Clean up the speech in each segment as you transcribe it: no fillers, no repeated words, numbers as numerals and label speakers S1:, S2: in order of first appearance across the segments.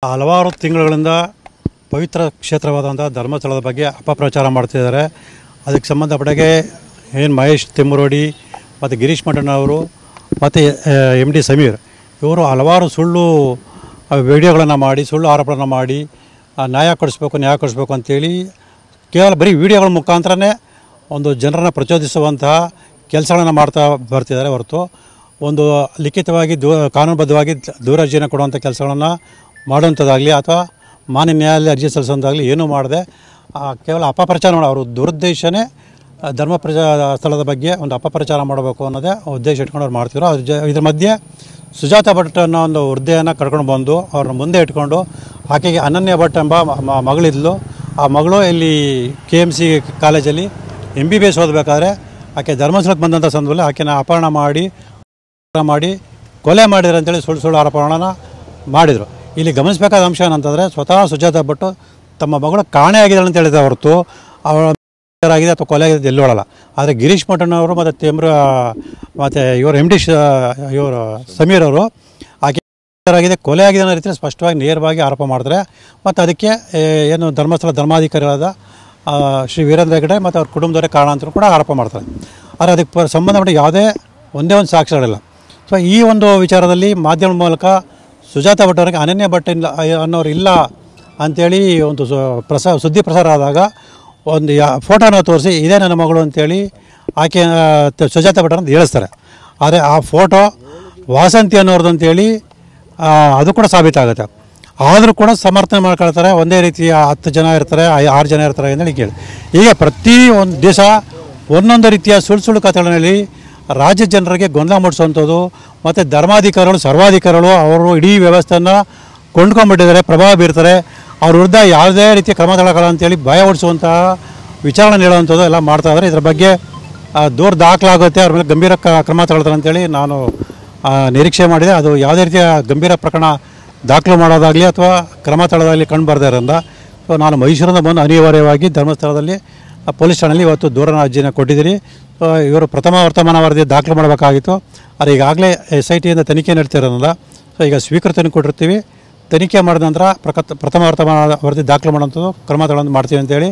S1: ಹಲವಾರು ತಿಂಗಳುಗಳಿಂದ ಪವಿತ್ರ ಕ್ಷೇತ್ರವಾದಂಥ ಧರ್ಮಸ್ಥಳದ ಬಗ್ಗೆ ಅಪಪ್ರಚಾರ ಮಾಡ್ತಿದ್ದಾರೆ. ಅದಕ್ಕೆ ಸಂಬಂಧಪಟ್ಟಾಗೆ ಏನು ಮಹೇಶ್ ತಿಮ್ಮರೋಡಿ ಮತ್ತು ಗಿರೀಶ್ ಮಠಣ್ಣವರು ಮತ್ತು MD ಸಮೀರ್ ಇವರು ಹಲವಾರು ಸುಳ್ಳು ವಿಡಿಯೋಗಳನ್ನು ಮಾಡಿ ಸುಳ್ಳು ಆರೋಪಗಳನ್ನು ಮಾಡಿ ನ್ಯಾಯ ಕೊಡಿಸ್ಬೇಕು ಅಂತೇಳಿ ಕೇವಲ ಬರೀ ವಿಡಿಯೋಗಳ ಮುಖಾಂತರನೇ ಒಂದು ಜನರನ್ನು ಪ್ರಚೋದಿಸುವಂತಹ ಕೆಲಸಗಳನ್ನು ಮಾಡ್ತಾ ಬರ್ತಿದ್ದಾರೆ ಹೊರತು ಒಂದು ಲಿಖಿತವಾಗಿ ಕಾನೂನುಬದ್ಧವಾಗಿ ದೂರರ್ಜಿಯನ್ನು ಕೊಡುವಂಥ ಕೆಲಸಗಳನ್ನು ಮಾಡುವಂಥದ್ದಾಗಲಿ ಅಥವಾ ಮಾನ್ಯ ನ್ಯಾಯಾಲಯ ಅರ್ಜಿ ಸಲ್ಲಿಸುವಂಥದ್ದಾಗಲಿ ಏನೂ ಮಾಡದೆ ಕೇವಲ ಅಪಪ್ರಚಾರ ಅವರು ದುರುದ್ದೇಶನೇ ಸ್ಥಳದ ಬಗ್ಗೆ ಒಂದು ಅಪಪ್ರಚಾರ ಮಾಡಬೇಕು ಅನ್ನೋದೇ ಉದ್ದೇಶ ಇಟ್ಕೊಂಡು ಅವ್ರು ಮಾಡ್ತಿದ್ರು. ಇದ್ರ ಮಧ್ಯೆ ಸುಜಾತಾ ಭಟ್ ಅನ್ನೋ ಒಂದು ಹುದ್ದೆಯನ್ನು ಕರ್ಕೊಂಡು ಬಂದು ಅವ್ರನ್ನ ಮುಂದೆ ಇಟ್ಕೊಂಡು ಆಕೆಗೆ ಅನನ್ಯ ಭಟ್ ಎಂಬ ಮಗಳಿದ್ಲು. ಆ ಮಗಳು ಇಲ್ಲಿ KMC ಕಾಲೇಜಲ್ಲಿ MBBS ಓದಬೇಕಾದ್ರೆ ಆಕೆ ಧರ್ಮಸ್ಥಳಕ್ಕೆ ಬಂದಂಥ ಸಂದರ್ಭದಲ್ಲಿ ಆಕೆನ ಅಪಹರಣ ಮಾಡಿ ಕೊಲೆ ಮಾಡಿದ್ರು ಅಂತೇಳಿ ಸುಳ್ಳು ಆರೋಪಗಳನ್ನು ಮಾಡಿದರು. ಇಲ್ಲಿ ಗಮನಿಸಬೇಕಾದ ಅಂಶ ಏನಂತಂದರೆ ಸ್ವತಃ ಸುಜಾತಾ ಭಟ್ ತಮ್ಮ ಮಗಳು ಕಾಣೆಯಾಗಿದ್ದಾಳೆ ಅಂತ ಹೇಳಿದ ಹೊರತು ಆಗಿದೆ ಅಥವಾ ಕೊಲೆ ಆಗಿದೆ ಎಲ್ಲೂ ಹೇಳಲ್ಲ. ಆದರೆ ಗಿರೀಶ್ ಮಠಣ್ಣವರು ಮತ್ತು ಇವರು MD ಇವರು ಸಮೀರ್ ಅವರು ಆಕೆ ಆಗಿದೆ ಕೊಲೆ ಆಗಿದೆ ಅನ್ನೋ ರೀತಿಯಲ್ಲಿ ಸ್ಪಷ್ಟವಾಗಿ ನೇರವಾಗಿ ಆರೋಪ ಮಾಡ್ತಾರೆ. ಮತ್ತು ಅದಕ್ಕೆ ಏನು ಧರ್ಮಸ್ಥಳ ಧರ್ಮಾಧಿಕಾರಿಗಳಾದ ಶ್ರೀ ವೀರೇಂದ್ರ ಹೆಗಡೆ ಮತ್ತು ಅವ್ರ ಕುಟುಂಬದವರೇ ಕಾರಣ ಅಂತ ಕೂಡ ಆರೋಪ ಮಾಡ್ತಾರೆ. ಆದರೆ ಅದಕ್ಕೆ ಸಂಬಂಧಪಟ್ಟ ಯಾವುದೇ ಒಂದೇ ಒಂದು ಸಾಕ್ಷ್ಯಗಳಿಲ್ಲ. ಸೊ ಈ ಒಂದು ವಿಚಾರದಲ್ಲಿ ಮಾಧ್ಯಮದ ಮೂಲಕ ಸುಜಾತಾ ಭಟ್ ಅವರಿಗೆ ಅನನ್ಯ ಭಟ್ ಅನ್ನೋರು ಇಲ್ಲ ಅಂಥೇಳಿ ಒಂದು ಸುದ್ದಿ ಪ್ರಸಾರ ಆದಾಗ ಒಂದು ಫೋಟೋನ ತೋರಿಸಿ ಇದೇ ನನ್ನ ಮಗಳು ಅಂತೇಳಿ ಆಕೆ ಸುಜಾತಾ ಭಟ್ ಅಂತ ಹೇಳಿಸ್ತಾರೆ. ಆದರೆ ಆ ಫೋಟೋ ವಾಸಂತಿ ಅನ್ನೋರ್ದು ಅಂತೇಳಿ ಅದು ಕೂಡ ಸಾಬೀತಾಗುತ್ತೆ. ಆದರೂ ಕೂಡ ಸಮರ್ಥನೆ ಮಾಡ್ಕೊಳ್ತಾರೆ. ಒಂದೇ ರೀತಿಯ 10 ಜನ ಇರ್ತಾರೆ, 6 ಜನ ಇರ್ತಾರೆ ಅಂತೇಳಿ ಕೇಳಿ ಈಗ ಪ್ರತಿ ಒಂದು ದಿವಸ ಒಂದೊಂದು ರೀತಿಯ ಸುಳ್ಳು ಕಥೆಗಳಲ್ಲಿ ರಾಜ್ಯ ಜನರಿಗೆ ಗೊಂದಲ ಮೂಡಿಸುವಂಥದ್ದು ಮತ್ತು ಧರ್ಮಾಧಿಕಾರಿಗಳು ಸರ್ವಾಧಿಕಾರಿಗಳು ಅವರು ಇಡೀ ವ್ಯವಸ್ಥೆಯನ್ನು ಕೊಂಡ್ಕೊಂಡ್ಬಿಟ್ಟಿದ್ದಾರೆ, ಪ್ರಭಾವ ಬೀರ್ತಾರೆ. ಅವ್ರ ವಿರುದ್ಧ ಯಾವುದೇ ರೀತಿಯ ಕ್ರಮ ತಗೊಳ್ಳಲ್ಲ ಅಂತೇಳಿ ಭಯ ಓಡಿಸುವಂತಹ ವಿಚಾರಣೆ ನೀಡುವಂಥದ್ದು ಎಲ್ಲ ಮಾಡ್ತಾ ಇದ್ದಾರೆ. ಇದರ ಬಗ್ಗೆ ದೂರ ದಾಖಲಾಗುತ್ತೆ, ಅವ್ರ ಮೇಲೆ ಗಂಭೀರ ಕ್ರಮ ತಗೊಳ್ತಾರೆ ಅಂತೇಳಿ ನಾನು ನಿರೀಕ್ಷೆ ಮಾಡಿದೆ. ಅದು ಯಾವುದೇ ರೀತಿಯ ಗಂಭೀರ ಪ್ರಕರಣ ದಾಖಲು ಮಾಡೋದಾಗಲಿ ಅಥವಾ ಕ್ರಮ ತಗೊಳ್ಳೋದಾಗಲಿ ಕಂಡು ಬರ್ತಾ ಇರೋದ್ರಿಂದ ಸೊ ನಾನು ಮೈಸೂರಿಂದ ಬಂದು ಅನಿವಾರ್ಯವಾಗಿ ಧರ್ಮಸ್ಥಳದಲ್ಲಿ ಪೊಲೀಸ್ ಠಾಣೆಯಲ್ಲಿ ಇವತ್ತು ದೂರನ ಅರ್ಜಿಯನ್ನು ಕೊಟ್ಟಿದ್ದೀರಿ. ಇವರು ಪ್ರಥಮ ವರ್ತಮಾನ ವರದಿ ದಾಖಲು ಮಾಡಬೇಕಾಗಿತ್ತು. ಆದರೆ ಈಗಾಗಲೇ SITಯಿಂದ ತನಿಖೆ ನಡೆತಿರೋದ್ರಿಂದ ಸೊ ಈಗ ಸ್ವೀಕೃತಿಯನ್ನು ಕೊಟ್ಟಿರ್ತೀವಿ. ತನಿಖೆ ಮಾಡಿದ ನಂತರ ಪ್ರಥಮ ವರ್ತಮಾನ ವರದಿ ದಾಖಲು ಮಾಡುವಂಥದ್ದು ಕ್ರಮ ತಗೊಳ್ಳೋದು ಮಾಡ್ತೀವಿ ಅಂತೇಳಿ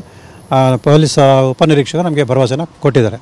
S1: ಪೊಲೀಸ್ ಉಪನಿರೀಕ್ಷಕರು ನಮಗೆ ಭರವಸೆನ ಕೊಟ್ಟಿದ್ದಾರೆ.